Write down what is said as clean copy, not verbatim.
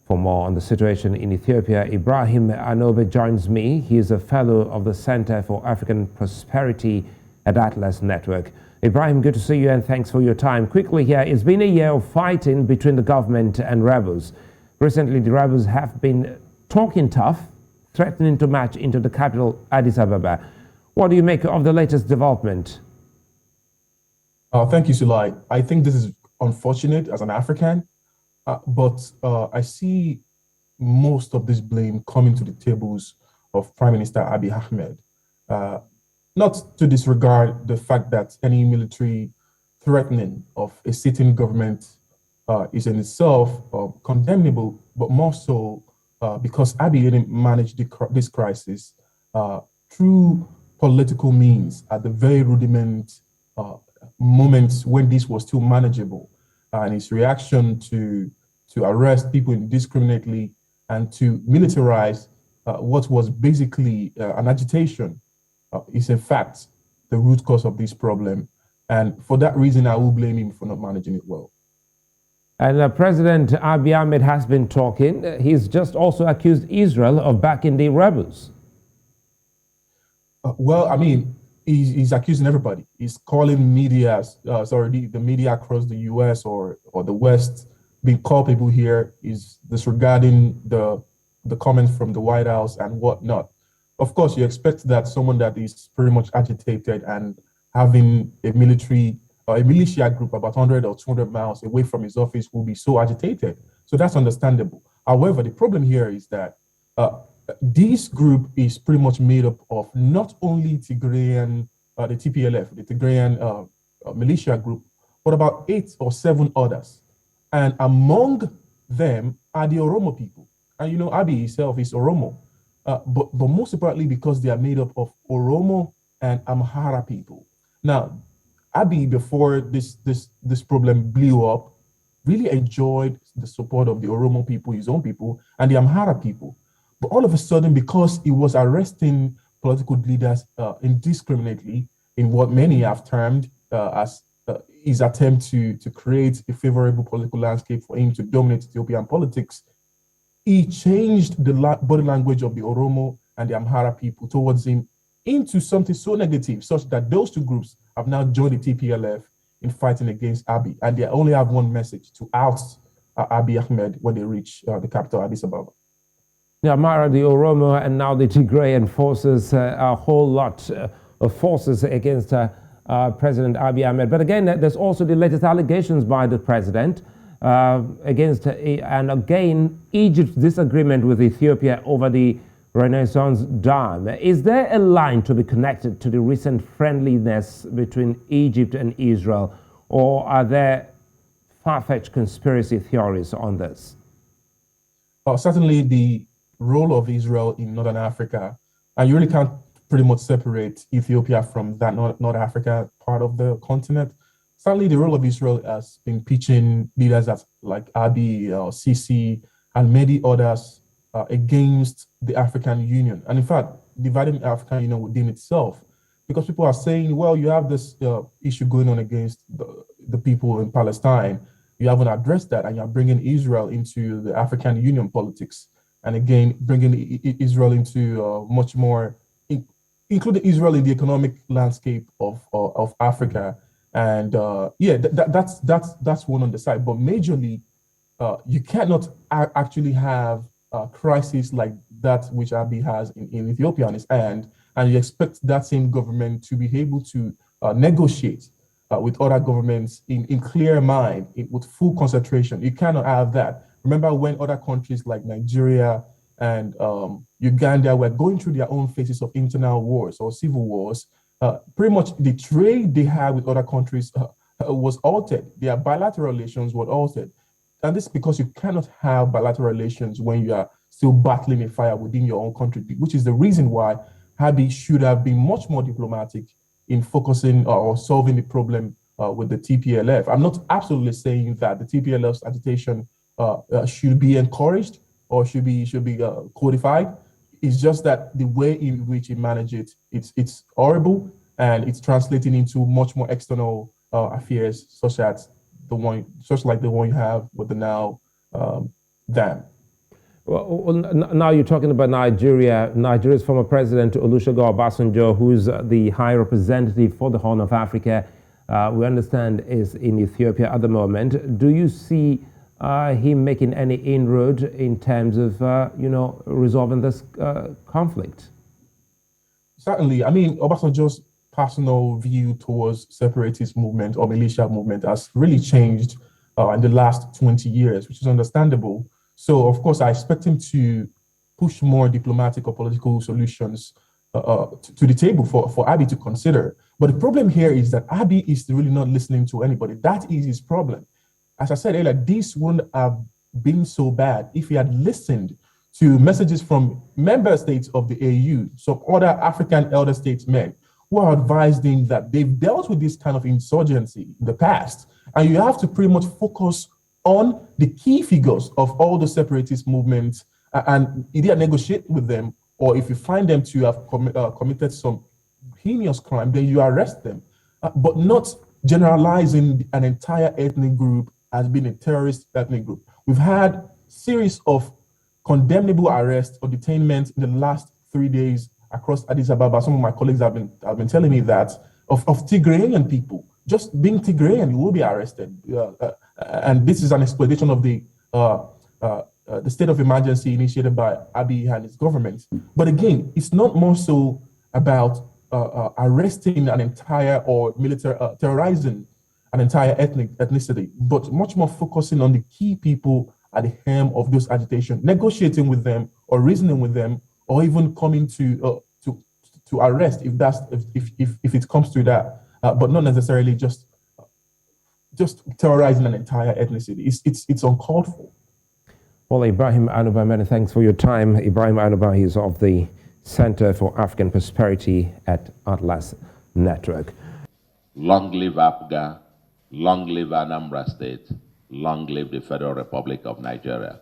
For more on the situation in Ethiopia, Ibrahim Anoba joins me. He is a fellow of the Center for African Prosperity at Atlas Network. Ibrahim, good to see you and thanks for your time. Quickly here, it's been a year of fighting between the government and rebels. Recently, the rebels have been talking tough, threatening to march into the capital, Addis Ababa. What do you make of the latest development? Thank you, Sulai. I think this is unfortunate as an African. But I see most of this blame coming to the tables of Prime Minister Abiy Ahmed. Not to disregard the fact that any military threatening of a sitting government is in itself condemnable, but more so because Abiy didn't manage this crisis through political means at the very rudiment moments when this was still manageable. And his reaction to arrest people indiscriminately and to militarize what was basically an agitation is in fact the root cause of this problem. And for that reason, I will blame him for not managing it well. And President Abiy Ahmed has been talking. He's just also accused Israel of backing the rebels. Well, I mean, he's accusing everybody. He's calling the media across the US or the West being culpable here. Is disregarding the comments from the White House and whatnot. Of course, you expect that someone that is pretty much agitated and having a militia group about 100 or 200 miles away from his office will be so agitated. So that's understandable. However, the problem here is that this group is pretty much made up of not only Tigrayan, the TPLF, the Tigrayan militia group, but about 8 or 7 others. And among them are the Oromo people. And you know, Abiy himself is Oromo. But most importantly, because they are made up of Oromo and Amhara people. Now, Abiy, before this problem blew up, really enjoyed the support of the Oromo people, his own people, and the Amhara people. But all of a sudden, because he was arresting political leaders indiscriminately in what many have termed as his attempt to create a favorable political landscape for him to dominate Ethiopian politics, he changed the body language of the Oromo and the Amhara people towards him into something so negative, such that those two groups have now joined the TPLF in fighting against Abiy. And they only have one message: to oust Abiy Ahmed when they reach the capital, Addis Ababa. The Amhara, the Oromo, and now the Tigrayan forces, a whole lot of forces against President Abiy Ahmed. But again, there's also the latest allegations by the president against, and again, Egypt's disagreement with Ethiopia over the Renaissance Dam. Is there a line to be connected to the recent friendliness between Egypt and Israel, or are there far-fetched conspiracy theories on this? Certainly, the role of Israel in Northern Africa, and you really can't pretty much separate Ethiopia from that North Africa part of the continent. Certainly, the role of Israel has been pitching leaders like Abiy, Sisi, and many others against the African Union. And in fact, dividing the African Union within itself, because people are saying, well, you have this issue going on against the people in Palestine. You haven't addressed that, and you're bringing Israel into the African Union politics. And again, bringing Israel into much more, including Israel in the economic landscape of Africa. And that's one on the side. But majorly, you cannot actually have a crisis like that which Abiy has in Ethiopia on his hand, and you expect that same government to be able to negotiate with other governments in clear mind, with full concentration. You cannot have that. Remember when other countries like Nigeria and Uganda were going through their own phases of internal wars or civil wars, pretty much the trade they had with other countries was altered. Their bilateral relations were altered. And this is because you cannot have bilateral relations when you are still battling a fire within your own country, which is the reason why Abiy should have been much more diplomatic in focusing or solving the problem with the TPLF. I'm not absolutely saying that the TPLF's agitation should be encouraged or should be codified. It's just that the way in which he managed it, it's horrible, and it's translating into much more external affairs, such like the one you have with the Nile dam. Now you're talking about Nigeria. Nigeria's former president, Olusegun Obasanjo, who's the High Representative for the Horn of Africa, we understand is in Ethiopia at the moment. Do you see him making any inroad in terms of, resolving this conflict? Certainly. I mean, Obasanjo's personal view towards separatist movement or militia movement has really changed in the last 20 years, which is understandable. So, of course, I expect him to push more diplomatic or political solutions to the table for Abiy to consider. But the problem here is that Abiy is really not listening to anybody. That is his problem. As I said earlier, this wouldn't have been so bad if he had listened to messages from member states of the AU, some other African elder statesmen who are advising that they've dealt with this kind of insurgency in the past. And you have to pretty much focus on the key figures of all the separatist movements and either negotiate with them, or if you find them to have committed some heinous crime, then you arrest them, but not generalizing an entire ethnic group as being a terrorist ethnic group. We've had series of condemnable arrests or detainments in the last 3 days across Addis Ababa. Some of my colleagues have been telling me that of Tigrayan people. Just being Tigrayan, you will be arrested. And this is an exploitation of the state of emergency initiated by Abiy and his government. But again, it's not more so about arresting an entire or terrorizing an entire ethnicity, but much more focusing on the key people at the helm of those agitations, negotiating with them or reasoning with them, or even coming to arrest if it comes to that, but not necessarily just terrorizing an entire ethnicity. It's uncalled for. Well, Ibrahim Anoba, many thanks for your time. Ibrahim Anoba is of the Center for African Prosperity at Atlas Network. Long live APGA, long live Anambra State, long live the Federal Republic of Nigeria.